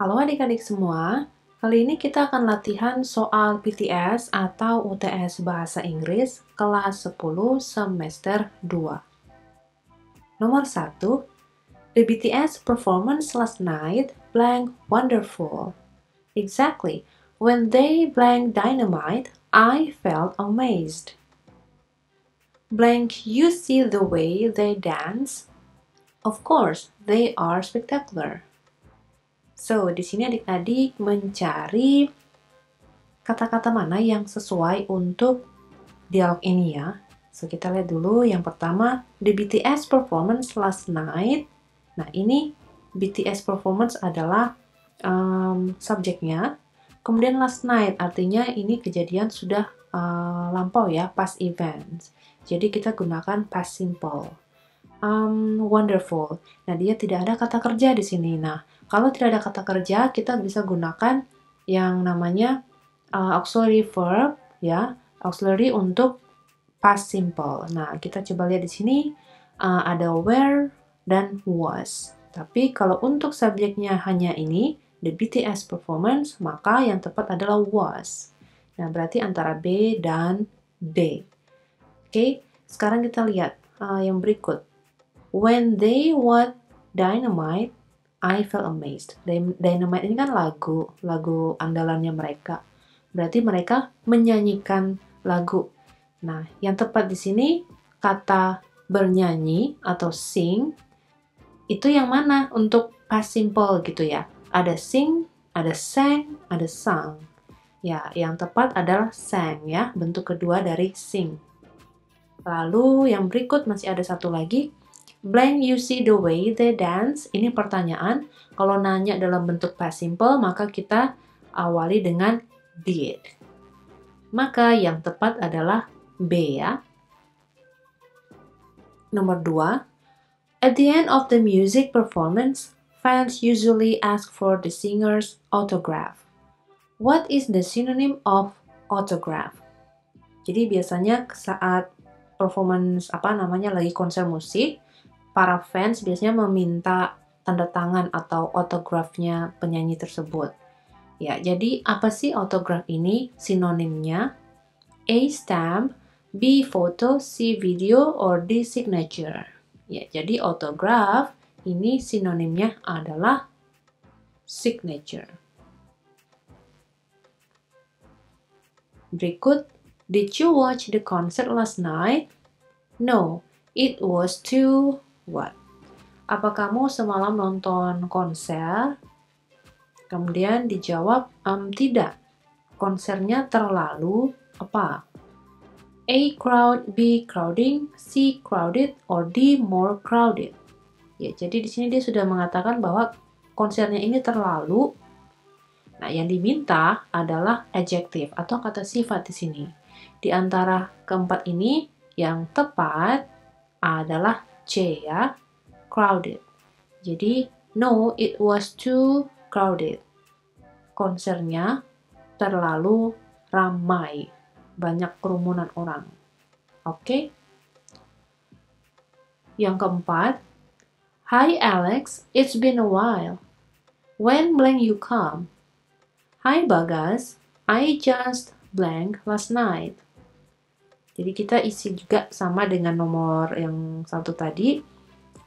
Halo adik-adik semua, kali ini kita akan latihan soal PTS atau UTS Bahasa Inggris kelas 10 semester 2. Nomor 1, the BTS performance last night blank wonderful. Exactly, when they blank dynamite, I felt amazed. Blank, you see the way they dance? Of course, they are spectacular. So, di sini adik-adik mencari kata-kata mana yang sesuai untuk dialog ini ya. So, kita lihat dulu yang pertama, the BTS performance last night. Nah, ini BTS performance adalah subjeknya. Kemudian last night, artinya ini kejadian sudah lampau ya, past events. Jadi kita gunakan past simple. Wonderful. Nah, dia tidak ada kata kerja di sini. Nah, kalau tidak ada kata kerja, kita bisa gunakan yang namanya auxiliary verb ya, auxiliary untuk past simple. Nah, kita coba lihat di sini ada were dan was. Tapi kalau untuk subjeknya hanya ini, the BTS performance, maka yang tepat adalah was. Nah, berarti antara B dan D. Oke, sekarang kita lihat yang berikut. When they what dynamite, I felt amazed. Dynamite ini kan lagu andalannya mereka. Berarti mereka menyanyikan lagu. Nah, yang tepat di sini kata bernyanyi atau sing itu yang mana untuk past simple gitu ya. Ada sing, ada sang, ada sung. Ya, yang tepat adalah sang ya, bentuk kedua dari sing. Lalu yang berikut masih ada satu lagi. Blank, you see the way they dance. Ini pertanyaan. Kalau nanya dalam bentuk past simple, maka kita awali dengan did. Maka yang tepat adalah B ya. Nomor 2. At the end of the music performance, fans usually ask for the singer's autograph. What is the synonym of autograph? Jadi biasanya saat performance lagi konser musik, para fans biasanya meminta tanda tangan atau autografnya penyanyi tersebut. Ya, jadi apa sih autograf ini? Sinonimnya A. Stamp, B. Photo, C. Video, or D. Signature. Ya, jadi autograf ini sinonimnya adalah signature. Berikut, did you watch the concert last night? No, it was too what? Apa kamu semalam nonton konser? Kemudian dijawab, tidak. Konsernya terlalu apa? A. Crowd, B. Crowding, C. Crowded, or D. More crowded. Ya, jadi di sini dia sudah mengatakan bahwa konsernya ini terlalu. Nah, yang diminta adalah adjective atau kata sifat di sini. Di antara keempat ini, yang tepat adalah C ya, crowded. Jadi, no, it was too crowded. Konsernya terlalu ramai, banyak kerumunan orang. Oke? Yang keempat, Hi Alex, it's been a while. When blank you come? Hi Bagas, I just blank last night. Jadi kita isi juga sama dengan nomor yang satu tadi.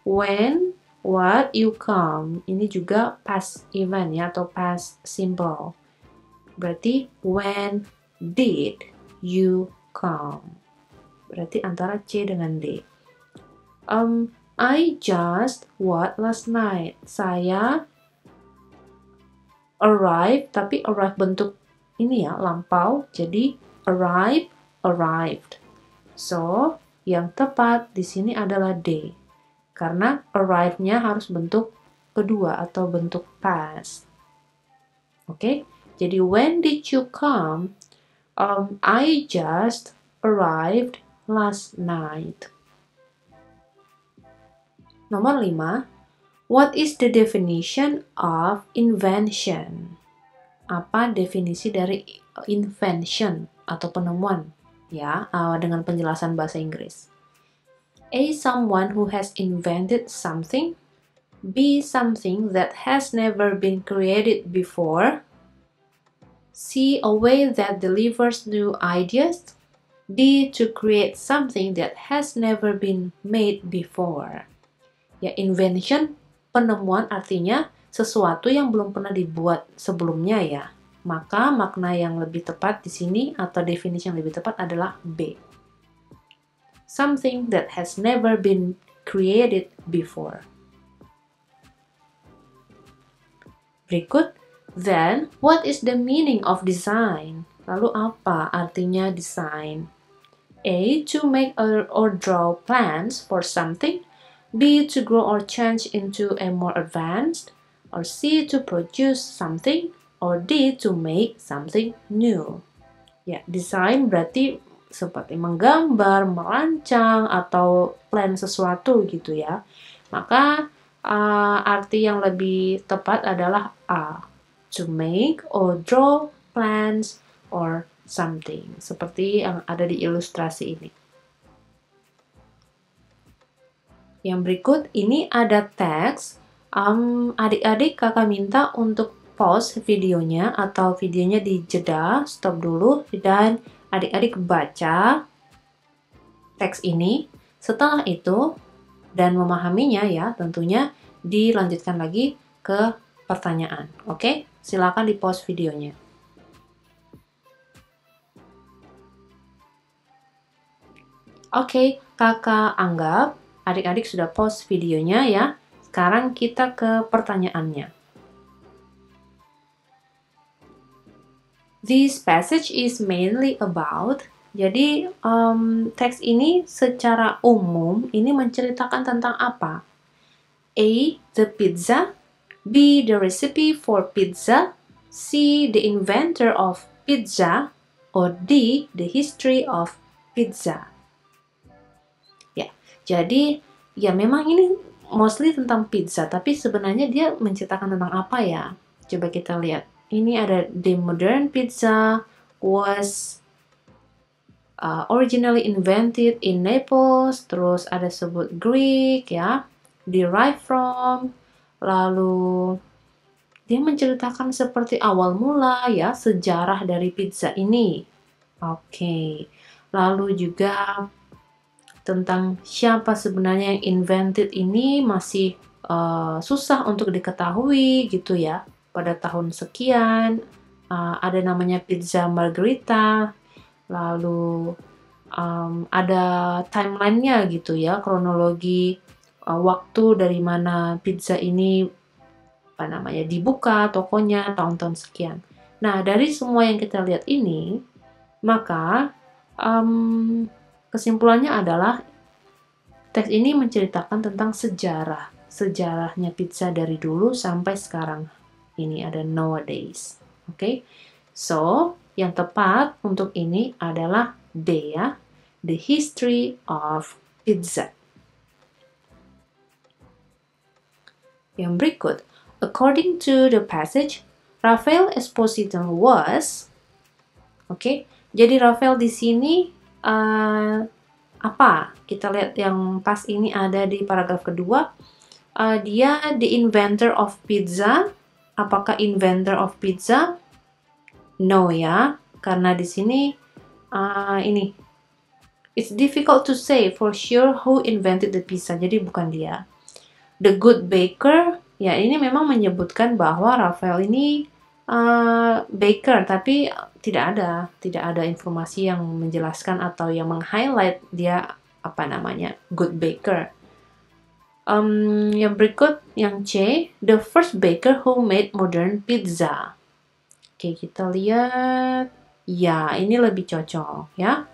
When, what, you come. Ini juga past event ya, atau past simple. Berarti when did you come? Berarti antara C dengan D. I just what last night. Saya arrive, tapi arrive bentuk ini ya, lampau. Jadi arrive, arrived. So, yang tepat di sini adalah D. Karena arrive-nya harus bentuk kedua atau bentuk past. Oke? Jadi when did you come? I just arrived last night. Nomor 5. What is the definition of invention? Apa definisi dari invention atau penemuan? Ya, dengan penjelasan bahasa Inggris. A. Someone who has invented something. B. Something that has never been created before. C. A way that delivers new ideas. D. To create something that has never been made before. Ya, invention, penemuan artinya sesuatu yang belum pernah dibuat sebelumnya ya. Maka makna yang lebih tepat di sini atau definisi yang lebih tepat adalah B. Something that has never been created before. Berikut, then, what is the meaning of design? Lalu apa artinya design? A. To make or draw plans for something. B. To grow or change into a more advanced. Or C. To produce something. Or D. To make something new. Ya, desain berarti seperti menggambar, merancang, atau plan sesuatu gitu ya. Maka arti yang lebih tepat adalah A. To make or draw plans or something. Seperti yang ada di ilustrasi ini. Yang berikut ini ada teks. Adik-adik kakak minta untuk pause videonya atau videonya dijeda, stop dulu, dan adik-adik baca teks ini. Setelah itu, dan memahaminya ya, tentunya dilanjutkan lagi ke pertanyaan. Oke, silakan di pause videonya. Oke, kakak anggap adik-adik sudah pause videonya ya. Sekarang kita ke pertanyaannya. This passage is mainly about. Jadi teks ini secara umum ini menceritakan tentang apa? A. The pizza. B. The recipe for pizza. C. The inventor of pizza. Or D. The history of pizza. Ya, jadi ya memang ini mostly tentang pizza, tapi sebenarnya dia menceritakan tentang apa ya? Coba kita lihat. Ini ada the modern pizza was originally invented in Naples, terus ada sebut Greek ya, derived from, lalu dia menceritakan seperti awal mula ya, sejarah dari pizza ini. Oke. Lalu juga tentang siapa sebenarnya yang invented ini masih susah untuk diketahui gitu ya. Pada tahun sekian, ada namanya pizza margherita, lalu ada timelinenya gitu ya, kronologi waktu dari mana pizza ini dibuka tokonya tahun-tahun sekian. Nah, dari semua yang kita lihat ini, maka kesimpulannya adalah teks ini menceritakan tentang sejarahnya pizza dari dulu sampai sekarang. Ini ada nowadays. Oke. So, yang tepat untuk ini adalah D ya. The history of pizza. Yang berikut. According to the passage, Rafael Esposito was. Oke. Jadi Rafael di sini apa? Kita lihat yang pas ini ada di paragraf kedua. Dia the inventor of pizza. Apakah inventor of pizza? No ya, karena di sini ini it's difficult to say for sure who invented the pizza. Jadi bukan dia. The good baker, ya ini memang menyebutkan bahwa Rafael ini baker, tapi tidak ada informasi yang menjelaskan atau yang meng-highlight dia good baker. Yang berikut, yang C, the first baker who made modern pizza. Oke, kita lihat. Ya, ini lebih cocok ya.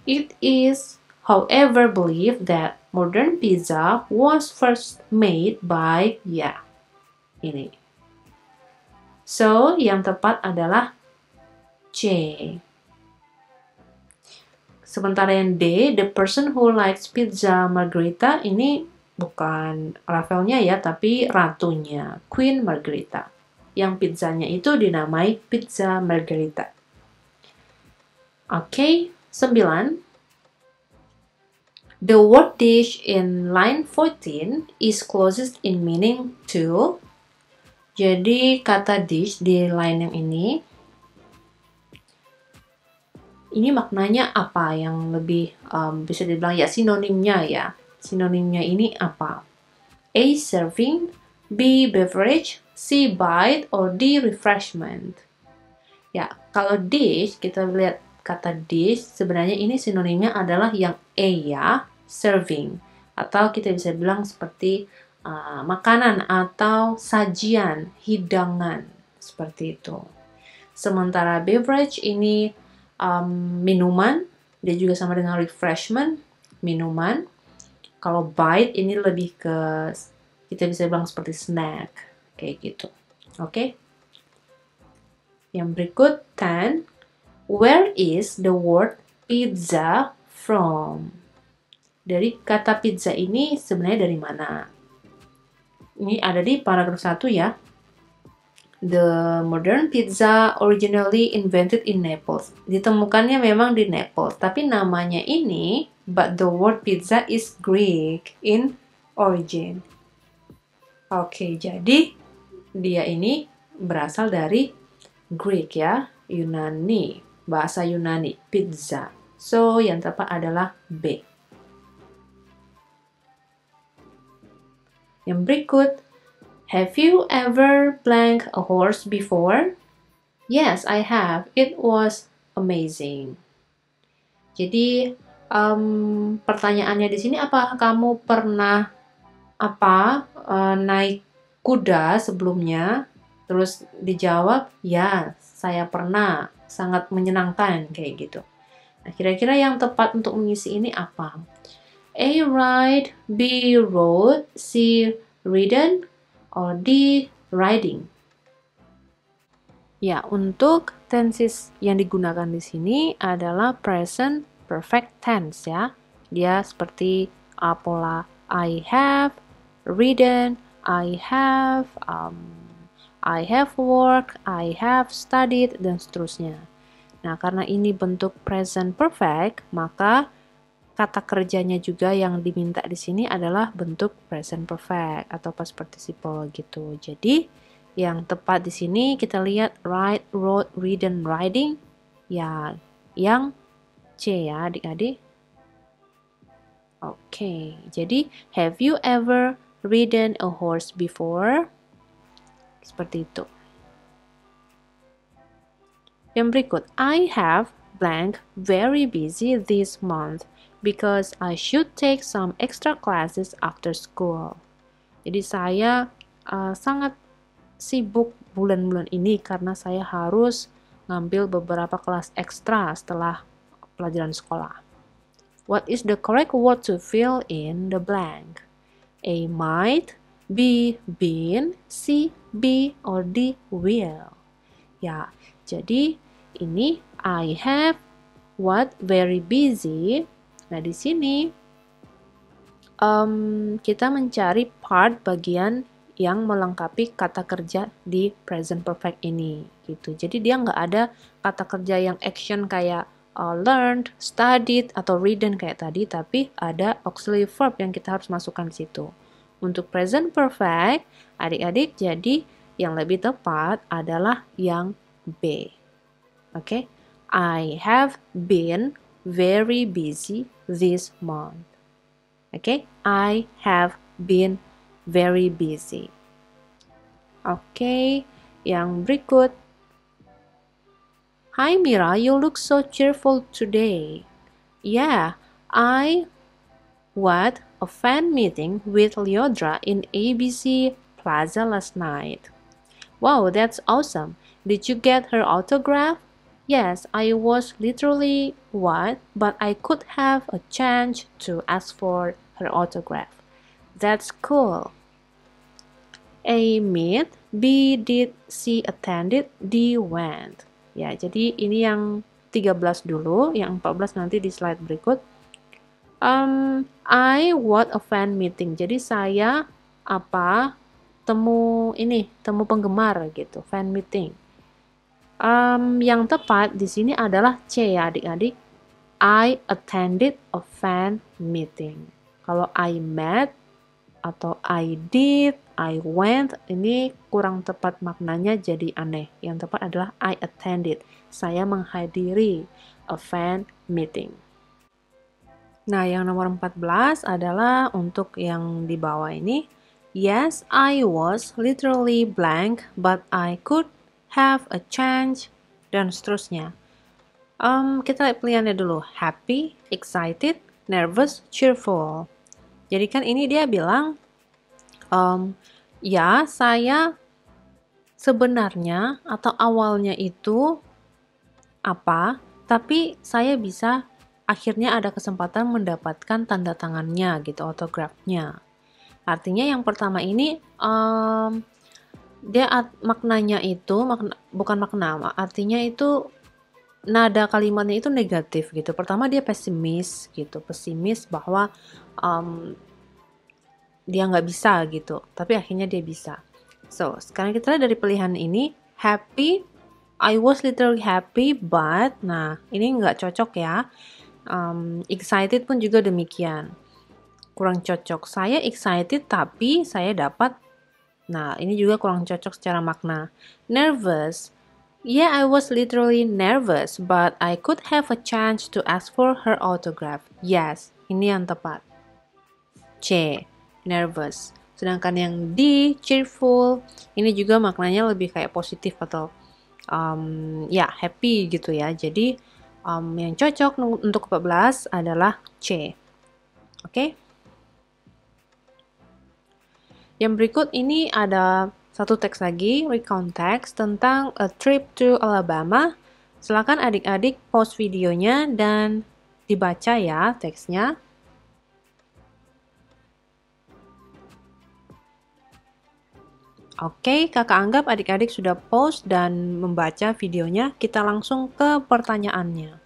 It is, however, believed that modern pizza was first made by, ya, ini. So, yang tepat adalah C. Sementara yang D, the person who likes pizza margherita, ini bukan Rafaelnya ya, tapi ratunya, Queen Margherita. Yang pizzanya itu dinamai pizza margherita. Oke, 9. The word dish in line 14 is closest in meaning to. Jadi kata dish di line yang ini maknanya apa yang lebih bisa dibilang ya sinonimnya ya. Sinonimnya ini apa? A. Serving, B. Beverage, C. Bite, or D. Refreshment. Ya, kalau dish, kita lihat kata dish, sebenarnya ini sinonimnya adalah yang A ya, serving. Atau kita bisa bilang seperti makanan atau sajian, hidangan, seperti itu. Sementara beverage ini minuman, dia juga sama dengan refreshment, minuman. Kalau bite ini lebih ke, kita bisa bilang seperti snack, kayak gitu. Oke? Yang berikut, 10. Where is the word pizza from? Dari kata pizza ini sebenarnya dari mana? Ini ada di paragraf 1 ya. The modern pizza originally invented in Naples. Ditemukannya memang di Naples, tapi namanya ini, but the word pizza is Greek in origin. Oke, jadi dia ini berasal dari Greek ya, Yunani, bahasa Yunani, pizza. So, yang tepat adalah B. Yang berikut, have you ever blank a horse before? Yes, I have. It was amazing. Jadi, pertanyaannya di sini, apakah kamu pernah naik kuda sebelumnya? Terus dijawab, ya, saya pernah. Sangat menyenangkan, kayak gitu. Nah, kira-kira yang tepat untuk mengisi ini apa? A. Ride, B. Rode, C. Ridden, or D. Riding. Ya, untuk tenses yang digunakan di sini adalah present perfect tense ya. Dia seperti pola I have, ridden, I have worked, I have studied, dan seterusnya. Nah, karena ini bentuk present perfect, maka kata kerjanya juga yang diminta di sini adalah bentuk present perfect atau past participle gitu. Jadi, yang tepat di sini kita lihat ride, rode, ridden, riding. Ya, yang C ya adik-adik. Oke, jadi have you ever ridden a horse before? Seperti itu. Yang berikut, I have blank very busy this month because I should take some extra classes after school. Jadi saya sangat sibuk bulan-bulan ini karena saya harus ngambil beberapa kelas ekstra setelah pelajaran sekolah. What is the correct word to fill in the blank? A. Might, B. Been, C. Be, or D. Will. Ya, jadi ini I have what very busy. Nah, di sini kita mencari part bagian yang melengkapi kata kerja di present perfect ini gitu. Jadi dia nggak ada kata kerja yang action kayak learned, studied, atau written kayak tadi, tapi ada auxiliary verb yang kita harus masukkan di situ. Untuk present perfect, adik-adik jadi yang lebih tepat adalah yang B. Oke, I have been very busy this month. Oke, I have been very busy. Oke, yang berikut. Hi Mira, you look so cheerful today. Yeah, I had a fan meeting with Lyodra in ABC Plaza last night. Wow, that's awesome. Did you get her autograph? Yes, I was literally but I could have a chance to ask for her autograph. That's cool. A. Meet, B. Did, C. Attended, D. Went. Ya, jadi ini yang 13 dulu, yang 14 nanti di slide berikut. I was a fan meeting. Jadi saya temu penggemar gitu, fan meeting. Yang tepat di sini adalah C ya adik-adik. I attended a fan meeting. Kalau I met atau I did, I went, ini kurang tepat maknanya jadi aneh. Yang tepat adalah I attended. Saya menghadiri a fan meeting. Nah, yang nomor 14 adalah untuk yang di bawah ini. Yes, I was literally blank, but I could have a change, dan seterusnya. Kita lihat pilihannya dulu. Happy, excited, nervous, cheerful. Jadi kan ini dia bilang, ya saya sebenarnya atau awalnya itu apa, tapi saya bisa akhirnya ada kesempatan mendapatkan tanda tangannya gitu, autografnya. Artinya yang pertama ini dia maknanya itu bukan makna, artinya itu nada kalimatnya itu negatif gitu. Pertama dia pesimis gitu, pesimis bahwa dia nggak bisa gitu, tapi akhirnya dia bisa. So, sekarang kita lihat dari pilihan ini, happy, I was literally happy, but, nah ini nggak cocok ya. Excited pun juga demikian, kurang cocok. Saya excited tapi saya dapat, nah ini juga kurang cocok secara makna. Nervous, yeah, I was literally nervous, but I could have a chance to ask for her autograph. Yes, ini yang tepat. C, nervous. Sedangkan yang D, cheerful, ini juga maknanya lebih kayak positif atau ya happy gitu ya. Jadi yang cocok untuk 14 adalah C. Oke. Yang berikut ini ada satu teks lagi, recount text tentang a trip to Alabama. Silakan adik-adik pause videonya dan dibaca ya teksnya. Oke, kakak anggap adik-adik sudah pause dan membaca videonya. Kita langsung ke pertanyaannya.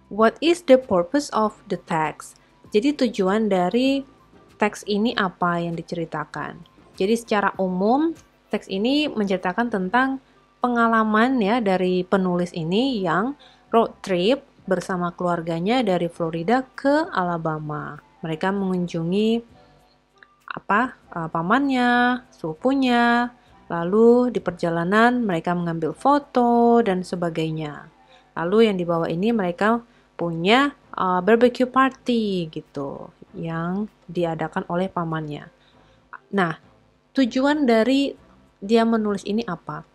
What is the purpose of the text? Jadi tujuan dari teks ini apa yang diceritakan? Jadi secara umum, teks ini menceritakan tentang pengalaman ya dari penulis ini yang road trip bersama keluarganya dari Florida ke Alabama. Mereka mengunjungi pamannya, sepupunya, lalu di perjalanan mereka mengambil foto dan sebagainya. Lalu yang di bawah ini mereka punya barbecue party gitu yang diadakan oleh pamannya. Nah, tujuan dari dia menulis ini apa?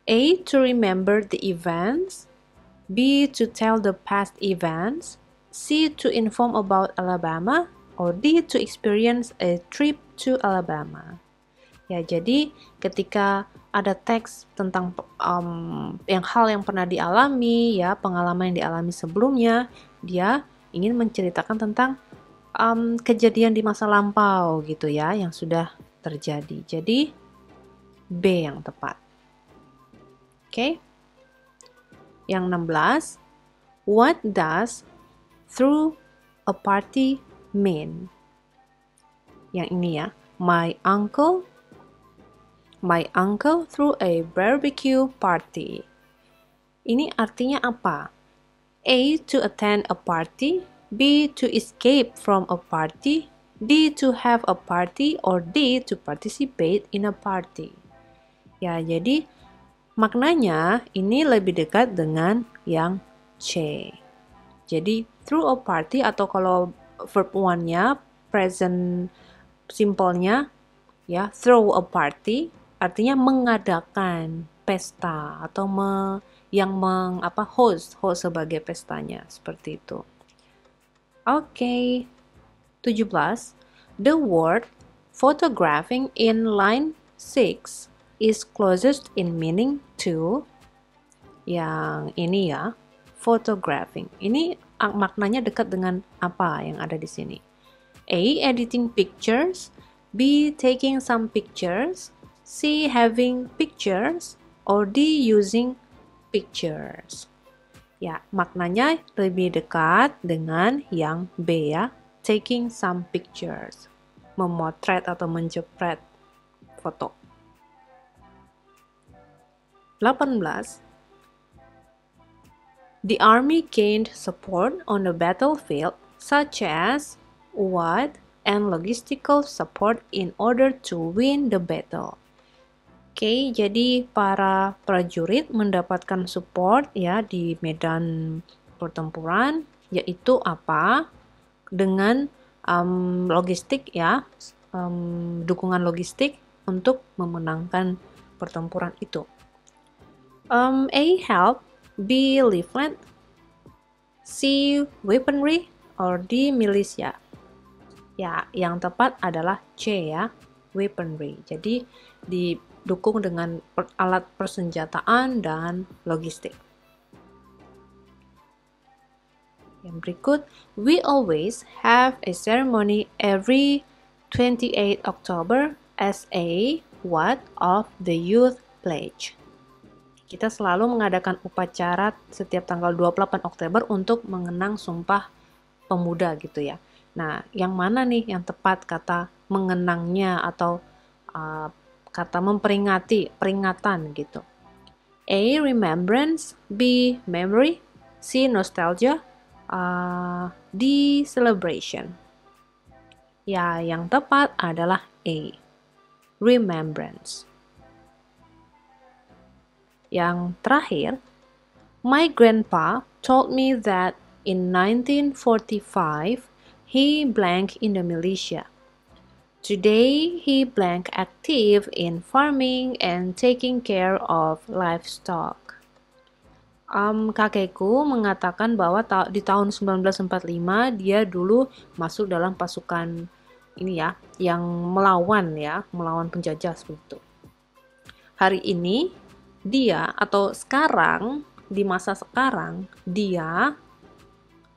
A. To remember the events. B. To tell the past events. C. To inform about Alabama. Or D. To experience a trip to Alabama. Ya, jadi ketika ada teks tentang hal yang pernah dialami, ya pengalaman yang dialami sebelumnya, dia ingin menceritakan tentang kejadian di masa lampau gitu ya, yang sudah terjadi. Jadi B yang tepat. Oke. Yang 16, what does through a party mean? Yang ini ya, my uncle threw a barbecue party. Ini artinya apa? A. To attend a party. B. To escape from a party. D. To have a party. Or D. To participate in a party. Ya, jadi maknanya ini lebih dekat dengan yang C. Jadi through a party, atau kalau verb one-nya present simple-nya ya, throw a party artinya mengadakan pesta atau host sebagai pestanya, seperti itu. Oke. 17. The word photographing in line 6 is closest in meaning to, yang ini ya, photographing. Ini maknanya dekat dengan apa yang ada di sini? A. Editing pictures. B. Taking some pictures. C. Having pictures. Or D. Using pictures. Ya, maknanya lebih dekat dengan yang B ya, taking some pictures. Memotret atau menjepret foto. 18. The army gained support on the battlefield, such as wood and logistical support in order to win the battle. Oke, jadi para prajurit mendapatkan support ya di medan pertempuran, yaitu apa? Dengan logistik ya, dukungan logistik untuk memenangkan pertempuran itu. A help, B leaflet, C weaponry, or D militia. Ya, yang tepat adalah C ya, weaponry. Jadi didukung dengan alat persenjataan dan logistik. Yang berikut, we always have a ceremony every 28 October as a what of the youth pledge. Kita selalu mengadakan upacara setiap tanggal 28 Oktober untuk mengenang Sumpah Pemuda gitu ya. Nah, yang mana nih yang tepat kata mengenangnya atau kata memperingati, peringatan gitu. A. Remembrance, B. Memory, C. Nostalgia, D. Celebration. Ya, yang tepat adalah A. Remembrance. Yang terakhir, my grandpa told me that in 1945 he blank in the militia. Today he blank active in farming and taking care of livestock. Kakekku mengatakan bahwa di tahun 1945 dia dulu masuk dalam pasukan ini ya, yang melawan penjajah seperti itu. Hari ini dia atau sekarang di masa sekarang dia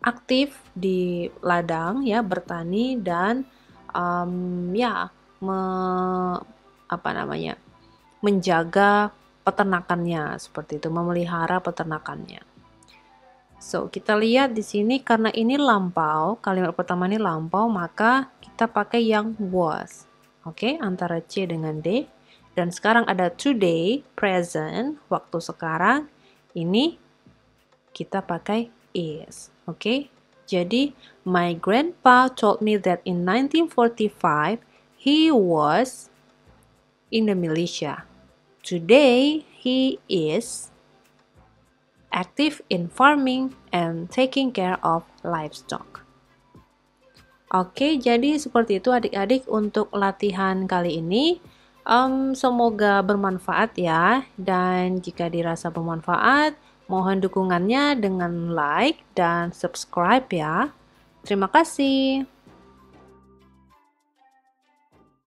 aktif di ladang ya, bertani dan menjaga peternakannya seperti itu, memelihara peternakannya. So, kita lihat di sini karena ini lampau, kalimat pertama ini lampau, maka kita pakai yang was. Oke, antara C dengan D. Dan sekarang ada today, present, waktu sekarang. Ini kita pakai is. Oke, jadi my grandpa told me that in 1945 he was in the militia. Today he is active in farming and taking care of livestock. Oke, jadi seperti itu adik-adik untuk latihan kali ini. Semoga bermanfaat ya, dan jika dirasa bermanfaat, mohon dukungannya dengan like dan subscribe ya. Terima kasih.